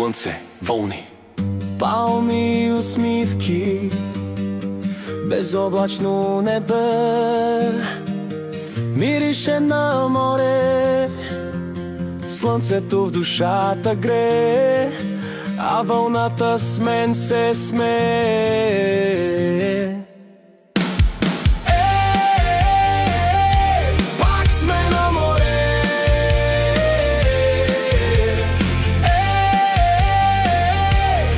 слънце, вълни, палми и усмивки, безоблачно небе, мирише на море, слънцето в душата грее, а вълната с мен се смее. Пак сме на море,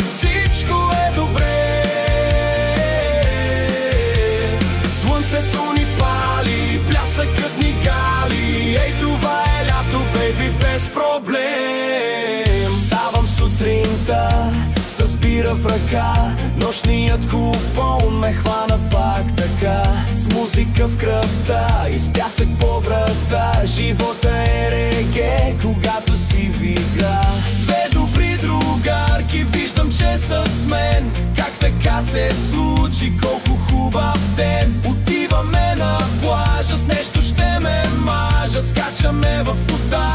всичко е добре. Слънцето ни пали, плясъкът ни гали, ей това е лято, бейби, без проблем. Ставам сутринта с бира в ръка, нощният купон ме хвана пак така, с музика в кръвта и с пясък по врата. Живота е реге, когато си в игра. Две добри другарки виждам, че са с мен. Как така се случи, колко хубав ден. Отиваме на плажа, с нещо ще ме мажат, скачаме в вода